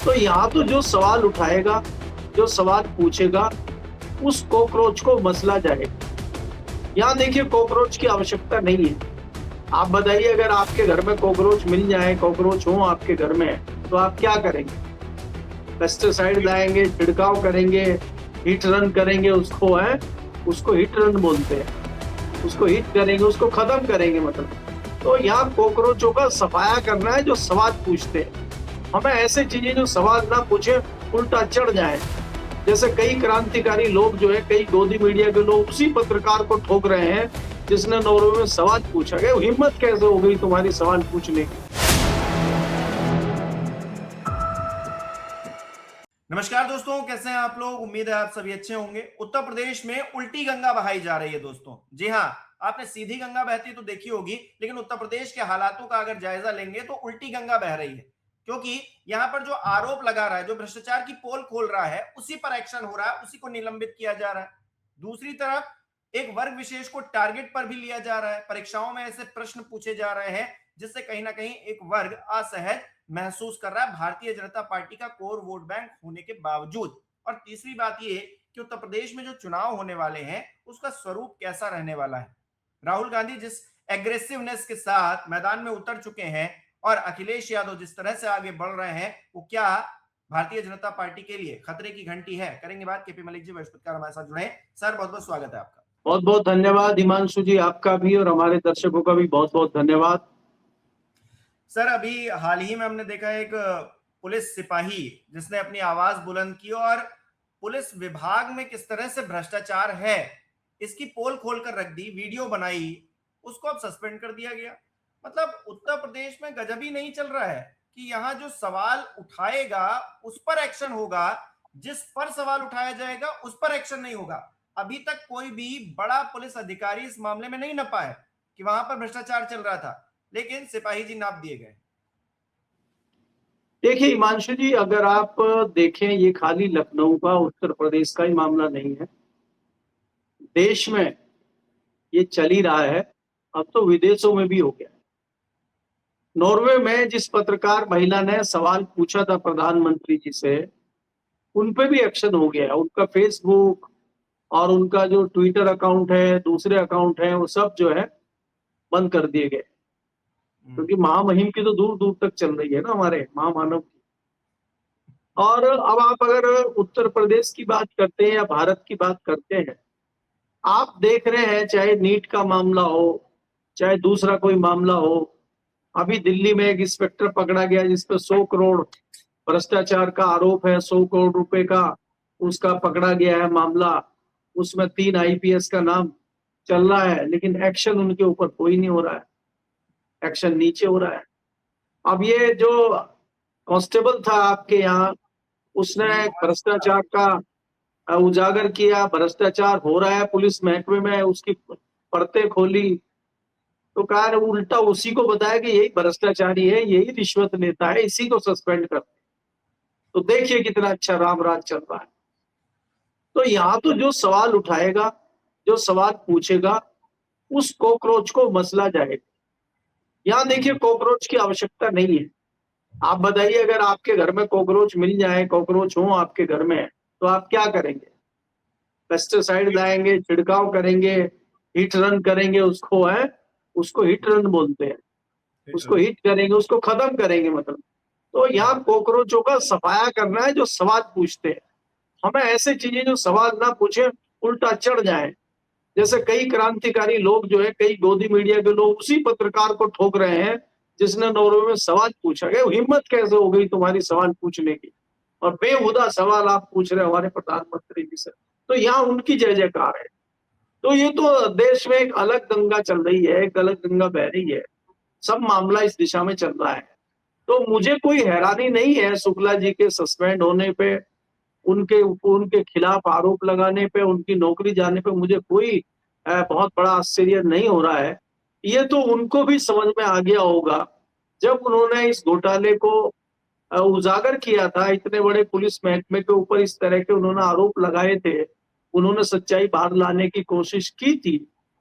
तो यहाँ तो जो सवाल उठाएगा, जो सवाल पूछेगा, उस कॉकरोच को मसला जाएगा। यहाँ देखिए, कॉकरोच की आवश्यकता नहीं है। आप बताइए, अगर आपके घर में कॉकरोच मिल जाए, कॉकरोच हो आपके घर में, तो आप क्या करेंगे? पेस्टिसाइड लाएंगे, छिड़काव करेंगे, हिट रन करेंगे, उसको हिट रन बोलते हैं। उसको हिट करेंगे, उसको खत्म करेंगे मतलब। तो यहाँ कॉकरोचों का सफाया करना है जो सवाल पूछते हैं। हमें ऐसे चीजें जो सवाल ना पूछे, उल्टा चढ़ जाए। जैसे कई क्रांतिकारी लोग जो है, कई गोदी मीडिया के लोग उसी पत्रकार को ठोक रहे हैं जिसने नॉर्वे में सवाल पूछा गया। हिम्मत कैसे हो गई तुम्हारी सवाल पूछने की? नमस्कार दोस्तों, कैसे हैं आप लोग। उम्मीद है आप सभी अच्छे होंगे। उत्तर प्रदेश में उल्टी गंगा बहाई जा रही है दोस्तों। जी हां, आपने सीधी गंगा बहती तो देखी होगी, लेकिन उत्तर प्रदेश के हालातों का अगर जायजा लेंगे तो उल्टी गंगा बह रही है। क्योंकि यहां पर जो आरोप लगा रहा है, जो भ्रष्टाचार की पोल खोल रहा है, उसी पर एक्शन हो रहा है, उसी को निलंबित किया जा रहा है। दूसरी तरफ एक वर्ग विशेष को टारगेट पर भी लिया जा रहा है। परीक्षाओं में ऐसे प्रश्न पूछे जा रहे हैं जिससे कहीं ना कहीं एक वर्ग असहज महसूस कर रहा है भारतीय जनता पार्टी का कोर वोट बैंक होने के बावजूद। और तीसरी बात यह कि उत्तर प्रदेश में जो चुनाव होने वाले हैं उसका स्वरूप कैसा रहने वाला है। राहुल गांधी जिस एग्रेसिवनेस के साथ मैदान में उतर चुके हैं और अखिलेश यादव जिस तरह से आगे बढ़ रहे हैं, वो क्या भारतीय जनता पार्टी के लिए खतरे की घंटी है? करेंगे बात। केपी मलिक जी बृहस्पतिवार हमारे साथ जुड़े। सर, बहुत बहुत स्वागत है आपका। बहुत बहुत धन्यवाद हिमांशु जी, आपका भी और हमारे दर्शकों का भी बहुत बहुत धन्यवाद। सर, अभी हाल ही में हमने देखा एक पुलिस सिपाही जिसने अपनी आवाज बुलंद की और पुलिस विभाग में किस तरह से भ्रष्टाचार है इसकी पोल खोलकर रख दी, वीडियो बनाई, उसको अब सस्पेंड कर दिया गया। मतलब उत्तर प्रदेश में गजब ही नहीं चल रहा है कि यहाँ जो सवाल उठाएगा उस पर एक्शन होगा, जिस पर सवाल उठाया जाएगा उस पर एक्शन नहीं होगा। अभी तक कोई भी बड़ा पुलिस अधिकारी इस मामले में नहीं नपा है कि वहां पर भ्रष्टाचार चल रहा था, लेकिन सिपाही जी नाप दिए गए। देखिए हिमांशु जी, अगर आप देखें, ये खाली लखनऊ का, उत्तर प्रदेश का ही मामला नहीं है। देश में ये चल ही रहा है, अब तो विदेशों में भी हो गया। नॉर्वे में जिस पत्रकार महिला ने सवाल पूछा था प्रधानमंत्री जी से, उन पे भी एक्शन हो गया। उनका फेसबुक और उनका जो ट्विटर अकाउंट है, दूसरे अकाउंट है, वो सब जो है बंद कर दिए गए। क्योंकि महामहिम की तो दूर दूर तक चल रही है ना, हमारे महामानव की। और अब आप अगर उत्तर प्रदेश की बात करते हैं या भारत की बात करते हैं, आप देख रहे हैं, चाहे नीट का मामला हो, चाहे दूसरा कोई मामला हो। अभी दिल्ली में एक इंस्पेक्टर पकड़ा गया जिसपे 100 करोड़ भ्रष्टाचार का आरोप है, 100 करोड़ रुपए का उसका पकड़ा गया है मामला। उसमें 3 आईपीएस का नाम चल रहा है, लेकिन एक्शन उनके ऊपर कोई नहीं हो रहा है। एक्शन नीचे हो रहा है। अब ये जो कांस्टेबल था आपके यहाँ, उसने भ्रष्टाचार का उजागर किया, भ्रष्टाचार हो रहा है पुलिस महकमे में, उसकी परतें खोली, तो कहा उल्टा उसी को बताया कि यही भ्रष्टाचारी है, यही रिश्वत लेता है, इसी को सस्पेंड कर। तो देखिए कितना अच्छा राम राज चल रहा है। तो यहाँ तो जो सवाल उठाएगा, जो सवाल पूछेगा, उस कॉकरोच को मसला जाएगा। यहाँ देखिए, कॉकरोच की आवश्यकता नहीं है। आप बताइए, अगर आपके घर में कॉकरोच मिल जाए, कॉकरोच हो आपके घर में, तो आप क्या करेंगे? पेस्टिसाइड लाएंगे, छिड़काव करेंगे, हिट रन करेंगे, उसको हिट रन बोलते हैं। उसको हिट करेंगे, उसको खत्म करेंगे मतलब। तो यहाँ कॉकरोचों का सफाया करना है जो सवाल पूछते हैं। हमें ऐसे चीजें जो सवाल ना पूछे, उल्टा चढ़ जाए। जैसे कई क्रांतिकारी लोग जो है, कई गोदी मीडिया के लोग उसी पत्रकार को ठोक रहे हैं जिसने नॉर्वे में सवाल पूछा गया। हिम्मत कैसे हो गई तुम्हारी सवाल पूछने की? और बेहुदा सवाल आप पूछ रहे हमारे प्रधानमंत्री जी से। तो यहाँ उनकी जय जयकार है। तो ये तो देश में एक अलग गंगा चल रही है, एक अलग गंगा बह रही है। सब मामला इस दिशा में चल रहा है। तो मुझे कोई हैरानी नहीं है शुक्ला जी के सस्पेंड होने पे, उनके खिलाफ आरोप लगाने पे, उनकी नौकरी जाने पे मुझे कोई बहुत बड़ा आश्चर्य नहीं हो रहा है। ये तो उनको भी समझ में आ गया होगा जब उन्होंने इस घोटाले को उजागर किया था। इतने बड़े पुलिस महकमे के ऊपर इस तरह के उन्होंने आरोप लगाए थे, उन्होंने सच्चाई बाहर लाने की कोशिश की थी।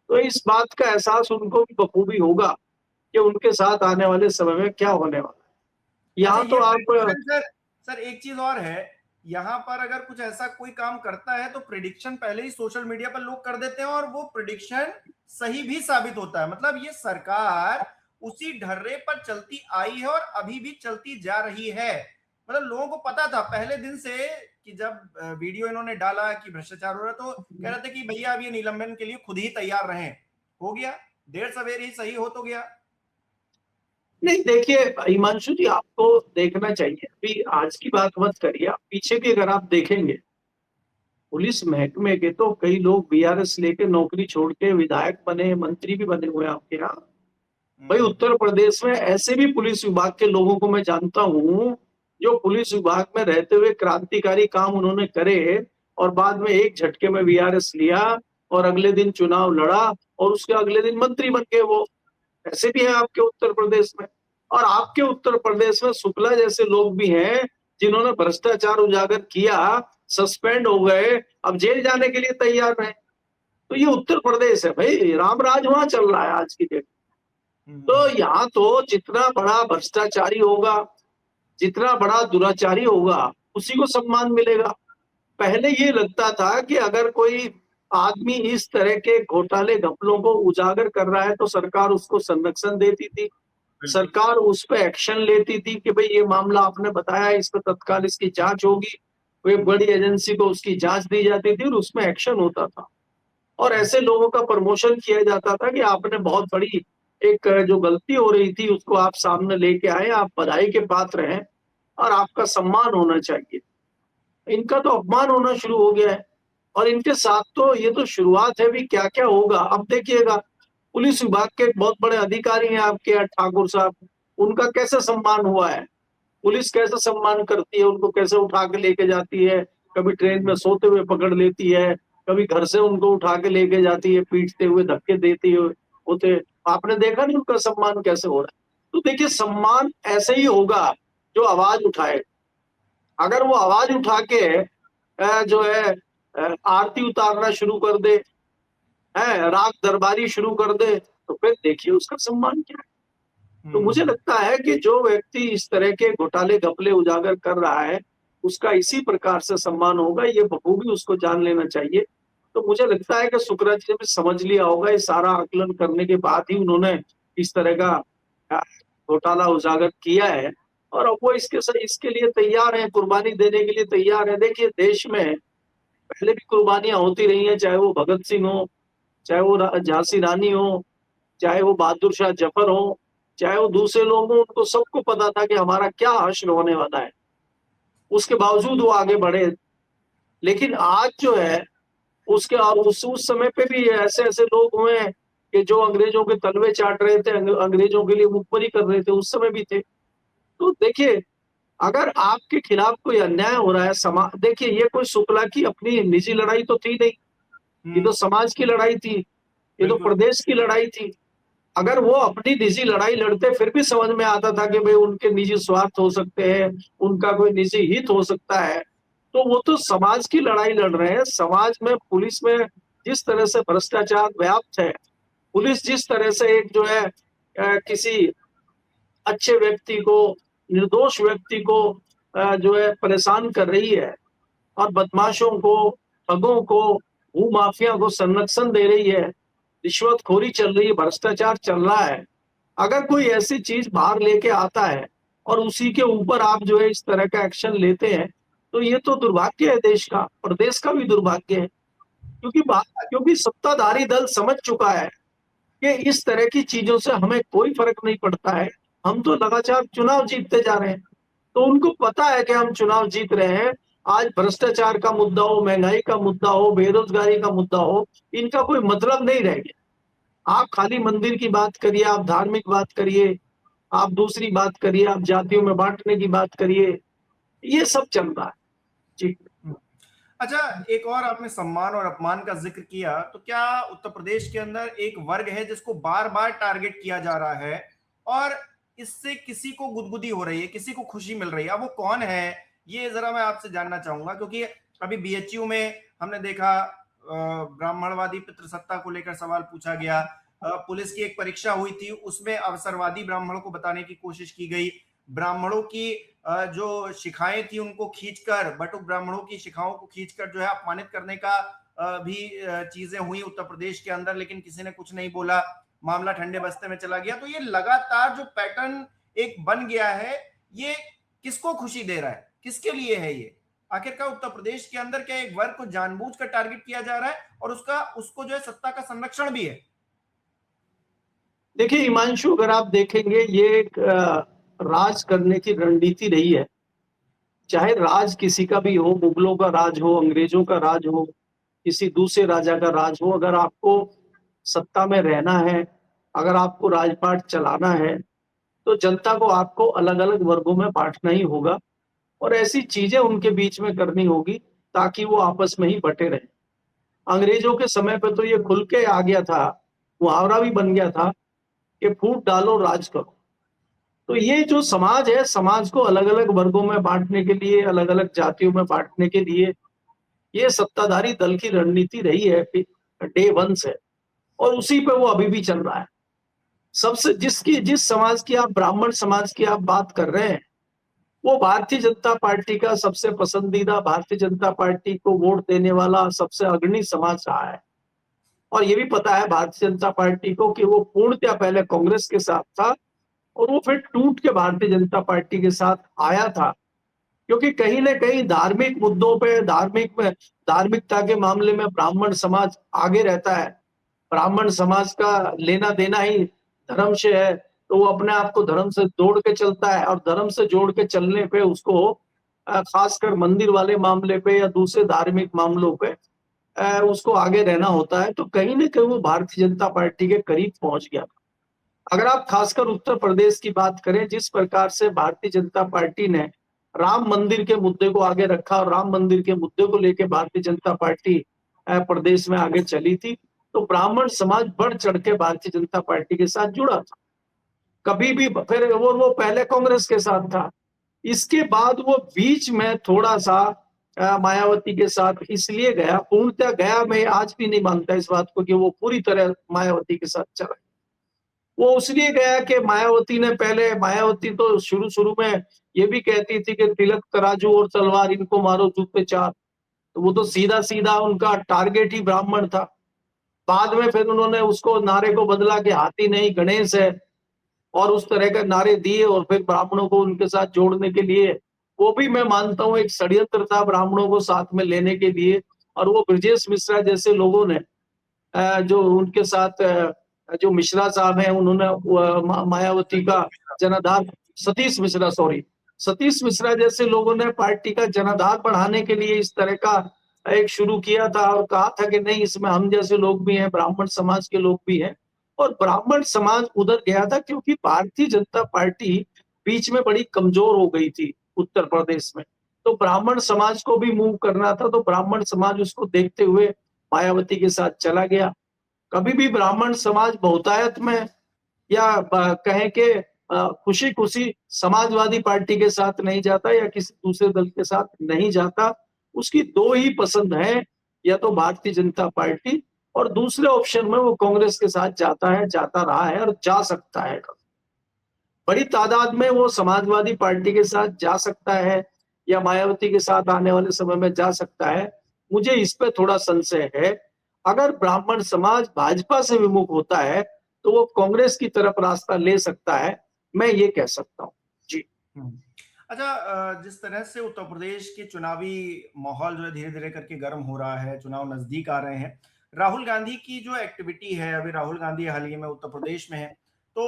तो इस बात का एहसास उनको भी बखूबी होगा कि उनके साथ आने वाले समय में क्या होने वाला है। अच्छा, यहाँ तो ये आप प्रेडिक्शन सर, सर एक चीज और है, यहाँ पर अगर कुछ ऐसा कोई काम करता है तो प्रिडिक्शन पहले ही सोशल मीडिया पर लोग कर देते हैं और वो प्रिडिक्शन सही भी साबित होता है। मतलब ये सरकार उसी ढर्रे पर चलती आई है और अभी भी चलती जा रही है। मतलब लोगों को पता था पहले दिन से कि जब वीडियो इन्होंने डाला कि भ्रष्टाचार हो रहा है तो कह रहे थे कि भैया अब ये निलंबन के लिए खुद ही तैयार रहें। हो गया, देर सवेर ही सही हो तो गया। नहीं, देखिए हिमांशु जी, आपको देखना चाहिए, अभी आज की बात मत करिए, आप पीछे भी अगर आप देखेंगे पुलिस महकमे के तो कई लोग बीआरएस लेके नौकरी छोड़ के विधायक बने, मंत्री भी बने हुए हैं आपके यहाँ। भाई उत्तर प्रदेश में ऐसे भी पुलिस विभाग के लोगों को मैं जानता हूँ जो पुलिस विभाग में रहते हुए क्रांतिकारी काम उन्होंने करे और बाद में एक झटके में बीआरएस लिया और अगले दिन चुनाव लड़ा और उसके अगले दिन मंत्री बन गए। वो ऐसे भी हैं आपके उत्तर प्रदेश में। और आपके उत्तर प्रदेश में शुक्ला जैसे लोग भी हैं जिन्होंने भ्रष्टाचार उजागर किया, सस्पेंड हो गए, अब जेल जाने के लिए तैयार हैं। तो ये उत्तर प्रदेश है भाई, रामराज वहां चल रहा है आज की डेट। तो यहाँ तो जितना बड़ा भ्रष्टाचारी होगा, जितना बड़ा दुराचारी होगा, उसी को सम्मान मिलेगा। पहले ये लगता था कि अगर कोई आदमी इस तरह के घोटाले घपलों को उजागर कर रहा है तो सरकार उसको संरक्षण देती थी, सरकार उस पर एक्शन लेती थी कि भाई ये मामला आपने बताया, इस पर तत्काल इसकी जांच होगी, कोई बड़ी एजेंसी को उसकी जांच दी जाती थी और उसमें एक्शन होता था। और ऐसे लोगों का प्रमोशन किया जाता था कि आपने बहुत बड़ी एक जो गलती हो रही थी उसको आप सामने लेके आए, आप बधाई के पात्र हैं और आपका सम्मान होना चाहिए। इनका तो अपमान होना शुरू हो गया है। और इनके साथ तो ये तो शुरुआत है, भी क्या क्या होगा अब देखिएगा। पुलिस विभाग के एक बहुत बड़े अधिकारी हैं आपके यहाँ ठाकुर साहब, उनका कैसे सम्मान हुआ है, पुलिस कैसे सम्मान करती है, उनको कैसे उठा के लेके जाती है, कभी ट्रेन में सोते हुए पकड़ लेती है, कभी घर से उनको उठा के लेके जाती है, पीटते हुए धक्के देती हुए होते। आपने देखा नहीं उनका सम्मान कैसे हो रहा है। तो देखिए सम्मान ऐसे ही होगा जो आवाज उठाए। अगर वो आवाज उठा के जो है आरती उतारना शुरू कर दे, राग दरबारी शुरू कर दे, तो फिर देखिए उसका सम्मान क्या है। तो मुझे लगता है कि जो व्यक्ति इस तरह के घोटाले घपले उजागर कर रहा है उसका इसी प्रकार से सम्मान होगा, ये बखूबी उसको जान लेना चाहिए। तो मुझे लगता है कि शुक्ला जी ने भी समझ लिया होगा, ये सारा आकलन करने के बाद ही उन्होंने इस तरह का घोटाला उजागर किया है और अब वो इसके लिए तैयार है, कुर्बानी देने के लिए तैयार है। देखिए देश में पहले भी कुर्बानियां होती रही हैं, चाहे वो भगत सिंह हो, चाहे वो झांसी रानी हो, चाहे वो बहादुर शाह जफर हो, चाहे वो दूसरे लोग हो, उनको सबको पता था कि हमारा क्या हश्र होने वाला है। उसके बावजूद वो आगे बढ़े। लेकिन आज जो है उसके उस समय पे भी ऐसे ऐसे लोग हुए हैं कि जो अंग्रेजों के तलवे चाट रहे थे, अंग्रेजों के लिए मुखबरी कर रहे थे, उस समय भी थे। तो देखिए अगर आपके खिलाफ कोई अन्याय हो रहा है, समाज, देखिए ये कोई शुक्ला की अपनी निजी लड़ाई तो थी नहीं, ये तो समाज की लड़ाई थी, ये तो प्रदेश की लड़ाई थी। अगर वो अपनी निजी लड़ाई लड़ते फिर भी समझ में आता था कि भाई उनके निजी स्वार्थ हो सकते हैं, उनका कोई निजी हित हो सकता है। तो वो तो समाज की लड़ाई लड़ रहे हैं। समाज में पुलिस में जिस तरह से भ्रष्टाचार व्याप्त है, पुलिस जिस तरह से एक जो है किसी अच्छे व्यक्ति को, निर्दोष व्यक्ति को जो है परेशान कर रही है और बदमाशों को, ठगों को, भू माफिया को संरक्षण दे रही है, रिश्वतखोरी चल रही है, भ्रष्टाचार चल रहा है। अगर कोई ऐसी चीज बाहर लेके आता है और उसी के ऊपर आप जो है इस तरह का एक्शन लेते हैं, तो ये तो दुर्भाग्य है देश का, प्रदेश का भी दुर्भाग्य है। क्योंकि सत्ताधारी दल समझ चुका है कि इस तरह की चीजों से हमें कोई फर्क नहीं पड़ता है, हम तो लगातार चुनाव जीतते जा रहे हैं। तो उनको पता है कि हम चुनाव जीत रहे हैं। आज भ्रष्टाचार का मुद्दा हो, महंगाई का मुद्दा हो, बेरोजगारी का मुद्दा हो, इनका कोई मतलब नहीं रह गया। आप खाली मंदिर की बात करिए, आप धार्मिक बात करिए, आप दूसरी बात करिए, आप जातियों में बांटने की बात करिए, ये सब चल रहा है जी। अच्छा, एक और आपने सम्मान और अपमान का जिक्र किया, तो क्या उत्तर प्रदेश के अंदर एक वर्ग है जिसको बार बार टारगेट किया जा रहा है और इससे किसी को गुदगुदी हो रही है, किसी को खुशी मिल रही है, वो कौन है, ये जरा मैं आपसे जानना चाहूंगा। क्योंकि अभी बीएचयू में हमने देखा ब्राह्मणवादी पितृसत्ता को लेकर सवाल पूछा गया, पुलिस की एक परीक्षा हुई थी, उसमें अवसरवादी ब्राह्मणों को बताने की कोशिश की गई, ब्राह्मणों की जो शिखाएं थी उनको खींचकर, बटुक ब्राह्मणों की शिखाओं को खींचकर जो है अपमानित करने का भी चीजें हुई उत्तर प्रदेश के अंदर, लेकिन किसी ने कुछ नहीं बोला, मामला ठंडे बस्ते में चला गया। तो ये लगातार जो पैटर्न एक बन गया है, ये किसको खुशी दे रहा है, किसके लिए है ये? आखिरकार उत्तर प्रदेश के अंदर क्या एक वर्ग को जानबूझकर टारगेट किया जा रहा है और उसको जो है सत्ता का संरक्षण भी है? देखिए हिमांशु, अगर आप देखेंगे ये एक राज करने की रणनीति रही है। चाहे राज किसी का भी हो, मुगलों का राज हो, अंग्रेजों का राज हो, किसी दूसरे राजा का राज हो, अगर आपको सत्ता में रहना है, अगर आपको राजपाट चलाना है, तो जनता को आपको अलग अलग वर्गों में बांटना ही होगा और ऐसी चीजें उनके बीच में करनी होगी ताकि वो आपस में ही बटे रहे। अंग्रेजों के समय पे तो ये खुल के आ गया था, मुहावरा भी बन गया था कि फूट डालो राज करो। तो ये जो समाज है, समाज को अलग अलग वर्गों में बांटने के लिए, अलग अलग जातियों में बांटने के लिए ये सत्ताधारी दल की रणनीति रही है डे वन से, और उसी पे वो अभी भी चल रहा है। सबसे जिस समाज की आप, ब्राह्मण समाज की आप बात कर रहे हैं, वो भारतीय जनता पार्टी का सबसे पसंदीदा, भारतीय जनता पार्टी को वोट देने वाला सबसे अग्रणी समाज रहा है। और ये भी पता है भारतीय जनता पार्टी को कि वो पूर्णतः पहले कांग्रेस के साथ था और वो फिर टूट के भारतीय जनता पार्टी के साथ आया था, क्योंकि कहीं ना कहीं धार्मिक मुद्दों पे, धार्मिकता के मामले में ब्राह्मण समाज आगे रहता है। ब्राह्मण समाज का लेना देना ही धर्म से है, तो वो अपने आप को धर्म से जोड़ के चलता है और धर्म से जोड़ के चलने पे उसको खासकर मंदिर वाले मामले पे या दूसरे धार्मिक मामलों पे उसको आगे रहना होता है। तो कहीं ना कहीं वो भारतीय जनता पार्टी के करीब पहुंच गया। अगर आप खासकर उत्तर प्रदेश की बात करें, जिस प्रकार से भारतीय जनता पार्टी ने राम मंदिर के मुद्दे को आगे रखा और राम मंदिर के मुद्दे को लेकर भारतीय जनता पार्टी प्रदेश में आगे चली थी, तो ब्राह्मण समाज बढ़ चढ़ के भारतीय जनता पार्टी के साथ जुड़ा था। कभी भी फिर वो पहले कांग्रेस के साथ था, इसके बाद वो बीच में थोड़ा सा मायावती के साथ इसलिए गया, पूर्णतः गया, मैं आज भी नहीं मानता इस बात को कि वो पूरी तरह मायावती के साथ चला। वो इसलिए गया कि मायावती तो शुरू में ये भी कहती थी कि तिलक तराजू और तलवार इनको मारो जूते चार, तो वो तो सीधा सीधा उनका टारगेट ही ब्राह्मण था। बाद में फिर उन्होंने उसको नारे को बदला कि हाथी नहीं गणेश है, और उस तरह के नारे दिए और फिर ब्राह्मणों को उनके साथ जोड़ने के लिए, वो भी मैं मानता हूँ एक षड्यंत्र था ब्राह्मणों को साथ में लेने के लिए। और वो ब्रजेश मिश्रा जैसे लोगों ने जो उनके साथ जो मिश्रा साहब हैं, उन्होंने मायावती का जनाधार, सतीश मिश्रा जैसे लोगों ने पार्टी का जनाधार बढ़ाने के लिए इस तरह का एक शुरू किया था और कहा था कि नहीं, इसमें हम जैसे लोग भी हैं, ब्राह्मण समाज के लोग भी हैं। और ब्राह्मण समाज उधर गया था क्योंकि भारतीय जनता पार्टी बीच में बड़ी कमजोर हो गई थी उत्तर प्रदेश में, तो ब्राह्मण समाज को भी मूव करना था। तो ब्राह्मण समाज उसको देखते हुए मायावती के साथ चला गया। कभी भी ब्राह्मण समाज बहुतायत में या कहें कि खुशी खुशी समाजवादी पार्टी के साथ नहीं जाता या किसी दूसरे दल के साथ नहीं जाता। उसकी दो ही पसंद है, या तो भारतीय जनता पार्टी, और दूसरे ऑप्शन में वो कांग्रेस के साथ जाता है, जाता रहा है और जा सकता है। बड़ी तादाद में वो समाजवादी पार्टी के साथ जा सकता है या मायावती के साथ आने वाले समय में जा सकता है। मुझे इस पे थोड़ा संशय है। अगर ब्राह्मण समाज भाजपा से विमुख होता है तो वो कांग्रेस की तरफ रास्ता ले सकता है, मैं ये कह सकता हूँ जी। अच्छा, जिस तरह से उत्तर प्रदेश के चुनावी माहौल जो है धीरे धीरे करके गर्म हो रहा है, चुनाव नजदीक आ रहे हैं, राहुल गांधी की जो एक्टिविटी है, अभी राहुल गांधी हाल ही में उत्तर प्रदेश में है, तो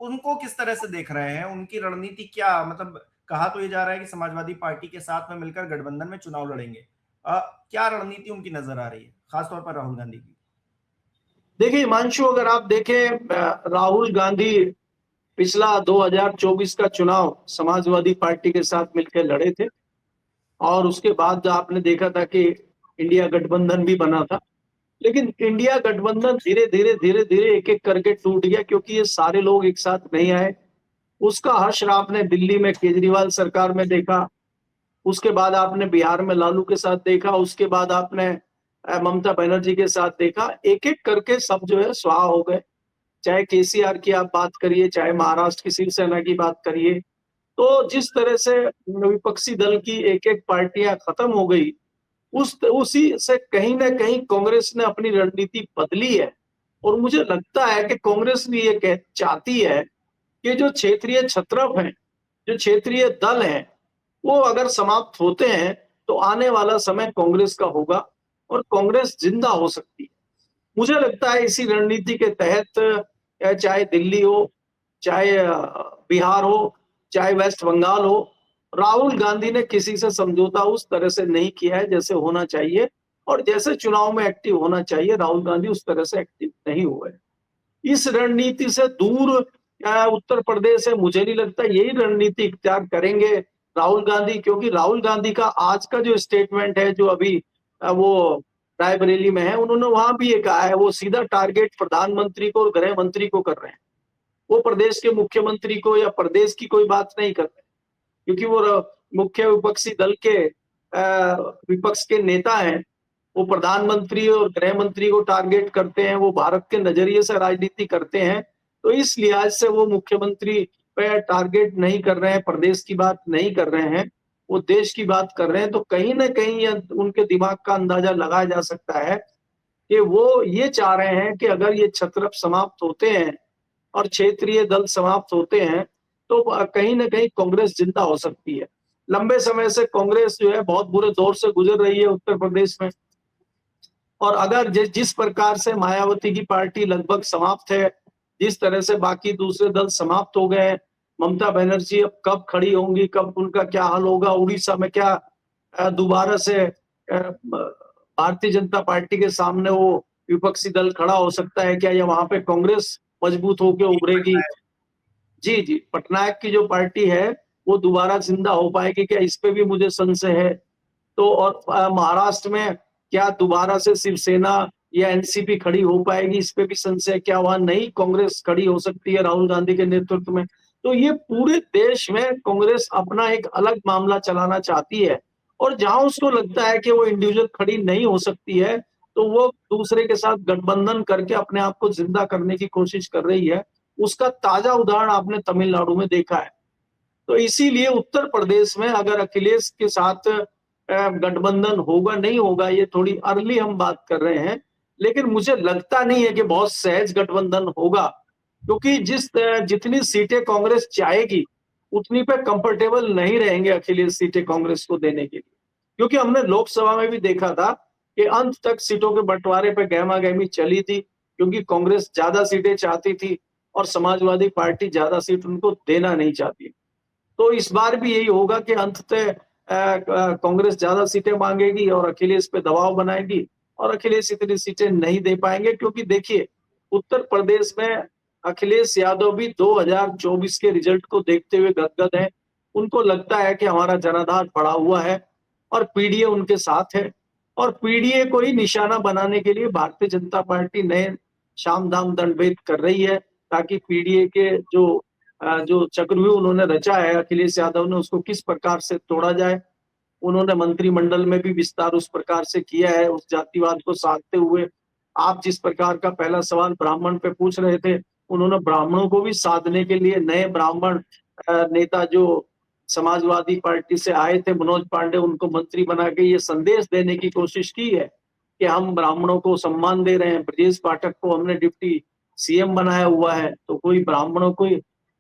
उनको किस तरह से देख रहे हैं? उनकी रणनीति क्या, मतलब कहा तो ये जा रहा है कि समाजवादी पार्टी के साथ में मिलकर गठबंधन में चुनाव लड़ेंगे। क्या रणनीति उनकी नजर आ रही है, खासतौर पर राहुल गांधी की? देखिए हिमांशु, अगर आप देखें, राहुल गांधी पिछला 2024 का चुनाव समाजवादी पार्टी के साथ मिलकर लड़े थे और उसके बाद आपने देखा था कि इंडिया गठबंधन भी बना था। लेकिन इंडिया गठबंधन धीरे धीरे एक एक करके टूट गया क्योंकि ये सारे लोग एक साथ नहीं आए। उसका हश्र आपने दिल्ली में केजरीवाल सरकार में देखा, उसके बाद आपने बिहार में लालू के साथ देखा, उसके बाद आपने ममता बनर्जी के साथ देखा। एक एक करके सब जो है स्वाहा हो गए। चाहे केसीआर की आप बात करिए, चाहे महाराष्ट्र की शिवसेना की बात करिए, तो जिस तरह से विपक्षी दल की एक एक पार्टियां खत्म हो गई, उसी से कहीं ना कहीं कांग्रेस ने अपनी रणनीति बदली है। और मुझे लगता है कि कांग्रेस भी ये चाहती है कि जो क्षेत्रीय छत्रप हैं, जो क्षेत्रीय दल हैं, वो अगर समाप्त होते हैं तो आने वाला समय कांग्रेस का होगा और कांग्रेस जिंदा हो सकती है। मुझे लगता है इसी रणनीति के तहत चाहे दिल्ली हो, चाहे बिहार हो, चाहे वेस्ट बंगाल हो, राहुल गांधी ने किसी से समझौता उस तरह से नहीं किया है जैसे होना चाहिए, और जैसे चुनाव में एक्टिव होना चाहिए राहुल गांधी उस तरह से एक्टिव नहीं हुए। इस रणनीति से दूर उत्तर प्रदेश है, मुझे नहीं लगता यही रणनीति इख्तियार करेंगे राहुल गांधी, क्योंकि राहुल गांधी का आज का जो स्टेटमेंट है, जो अभी वो रायबरेली में है, उन्होंने वहां भी ये कहा है, वो सीधा टारगेट प्रधानमंत्री को और गृह मंत्री को कर रहे हैं। वो प्रदेश के मुख्यमंत्री को या प्रदेश की कोई बात नहीं कर रहे, क्योंकि वो मुख्य विपक्षी दल के विपक्ष के नेता हैं। वो प्रधानमंत्री और गृह मंत्री को टारगेट करते हैं, वो भारत के नजरिए से राजनीति करते हैं। तो इस लिहाज से वो मुख्यमंत्री पे टारगेट नहीं कर रहे हैं, प्रदेश की बात नहीं कर रहे हैं, वो देश की बात कर रहे हैं। तो कहीं ना कहीं उनके दिमाग का अंदाजा लगाया जा सकता है कि वो ये चाह रहे हैं कि अगर ये छत्रप समाप्त होते हैं और क्षेत्रीय दल समाप्त होते हैं तो कहीं ना कहीं कांग्रेस जिंदा हो सकती है। लंबे समय से कांग्रेस जो है बहुत बुरे दौर से गुजर रही है उत्तर प्रदेश में, और अगर जिस प्रकार से मायावती की पार्टी लगभग समाप्त है, जिस तरह से बाकी दूसरे दल समाप्त हो गए, ममता बनर्जी अब कब खड़ी होंगी, कब उनका क्या हाल होगा, उड़ीसा में क्या दोबारा से भारतीय जनता पार्टी के सामने वो विपक्षी दल खड़ा हो सकता है क्या, या वहां पे कांग्रेस मजबूत होकर उभरेगी? जी जी, पटनायक की जो पार्टी है वो दोबारा जिंदा हो पाएगी क्या, इस पे भी मुझे संशय है। तो और महाराष्ट्र में क्या दोबारा से शिवसेना या एनसीपी खड़ी हो पाएगी, इस पे भी संशय। क्या वहां नई कांग्रेस खड़ी हो सकती है राहुल गांधी के नेतृत्व में? तो ये पूरे देश में कांग्रेस अपना एक अलग मामला चलाना चाहती है, और जहां उसको लगता है कि वो इंडिविजुअल खड़ी नहीं हो सकती है तो वो दूसरे के साथ गठबंधन करके अपने आप को जिंदा करने की कोशिश कर रही है। उसका ताजा उदाहरण आपने तमिलनाडु में देखा है। तो इसीलिए उत्तर प्रदेश में अगर अखिलेश के साथ गठबंधन होगा नहीं होगा, ये थोड़ी अर्ली हम बात कर रहे हैं, लेकिन मुझे लगता नहीं है कि बहुत सहज गठबंधन होगा, क्योंकि जितनी सीटें कांग्रेस चाहेगी उतनी पे कंफर्टेबल नहीं रहेंगे अखिलेश सीटें कांग्रेस को देने के लिए। क्योंकि हमने लोकसभा में भी देखा था कि अंत तक सीटों के बंटवारे पे गहमा गहमी चली थी, क्योंकि कांग्रेस ज्यादा सीटें चाहती थी और समाजवादी पार्टी ज्यादा सीट उनको देना नहीं चाहती। तो इस बार भी यही होगा कि अंततः कांग्रेस ज्यादा सीटें मांगेगी और अखिलेश पे दबाव बनाएगी, और अखिलेश इतनी सीटें नहीं दे पाएंगे। क्योंकि देखिए, उत्तर प्रदेश में अखिलेश यादव भी 2024 के रिजल्ट को देखते हुए गदगद हैं। उनको लगता है कि हमारा जनाधार बढ़ा हुआ है और पीडीए उनके साथ है, और पीडीए को ही निशाना बनाने के लिए भारतीय जनता पार्टी नए साम दाम दंड भेद कर रही है, ताकि पीडीए के जो चक्रव्यूह उन्होंने रचा है अखिलेश यादव ने, उसको किस प्रकार से तोड़ा जाए। उन्होंने मंत्रिमंडल में भी विस्तार उस प्रकार से किया है, उस जातिवाद को साधते हुए। आप जिस प्रकार का पहला सवाल ब्राह्मण पे पूछ रहे थे, उन्होंने ब्राह्मणों को भी साधने के लिए नए ब्राह्मण नेता जो समाजवादी पार्टी से आए थे, मनोज पांडे, उनको मंत्री बना के ये संदेश देने की कोशिश की है कि हम ब्राह्मणों को सम्मान दे रहे हैं। ब्रजेश पाठक को हमने डिप्टी सीएम बनाया हुआ है, तो कोई ब्राह्मणों को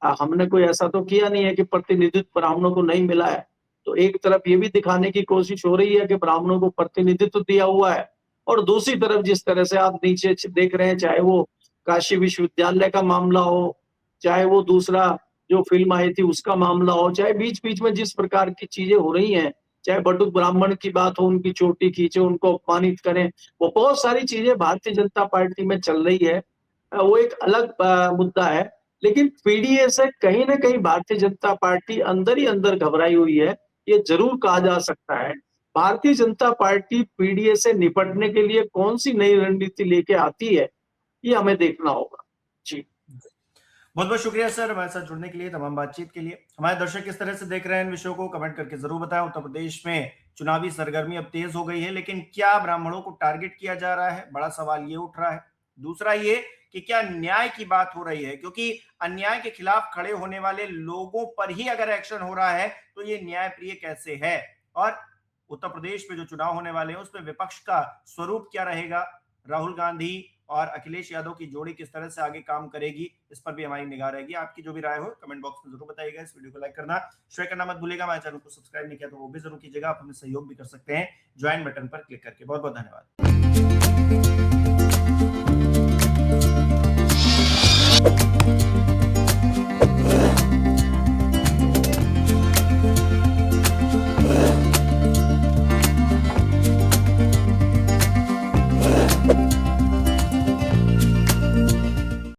हमने कोई ऐसा तो किया नहीं है कि प्रतिनिधित्व ब्राह्मणों को नहीं मिला है। तो एक तरफ ये भी दिखाने की कोशिश हो रही है कि ब्राह्मणों को प्रतिनिधित्व दिया हुआ है, और दूसरी तरफ जिस तरह से आप नीचे देख रहे हैं, चाहे वो काशी विश्वविद्यालय का मामला हो, चाहे वो दूसरा जो फिल्म आई थी उसका मामला हो, चाहे बीच बीच में जिस प्रकार की चीजें हो रही हैं, चाहे बटुक ब्राह्मण की बात हो, उनकी चोटी खींचे, उनको अपमानित करें, वो बहुत सारी चीजें भारतीय जनता पार्टी में चल रही है। वो एक अलग मुद्दा है। लेकिन पीडीए से कहीं ना कहीं भारतीय जनता पार्टी अंदर ही अंदर घबराई हुई है, ये जरूर कहा जा सकता है। भारतीय जनता पार्टी पीडीए से निपटने के लिए कौन सी नई रणनीति लेके आती है, ये हमें देखना होगा। जी, बहुत बहुत शुक्रिया सर हमारे साथ जुड़ने के लिए, तमाम बातचीत के लिए। हमारे दर्शक किस तरह से देख रहे हैं इन विषयों को कमेंट करके जरूर बताएं। उत्तर प्रदेश में चुनावी सरगर्मी अब तेज हो गई है, लेकिन क्या ब्राह्मणों को टारगेट किया जा रहा है, बड़ा सवाल ये उठ रहा है। दूसरा ये कि क्या न्याय की बात हो रही है, क्योंकि अन्याय के खिलाफ खड़े होने वाले लोगों पर ही अगर एक्शन हो रहा है तो ये न्यायप्रिय कैसे है। और उत्तर प्रदेश में जो चुनाव होने वाले हैं उसमें विपक्ष का स्वरूप क्या रहेगा, राहुल गांधी और अखिलेश यादव की जोड़ी किस तरह से आगे काम करेगी, इस पर भी हमारी निगाह रहेगी। आपकी जो भी राय हो कमेंट बॉक्स में जरूर बताइएगा। इस वीडियो को लाइक करना, शेयर करना मत भूलिएगा। हमारे चैनल को सब्सक्राइब नहीं किया तो वो भी जरूर कीजिएगा। आप हमें सहयोग भी कर सकते हैं ज्वाइन बटन पर क्लिक करके। बहुत बहुत धन्यवाद।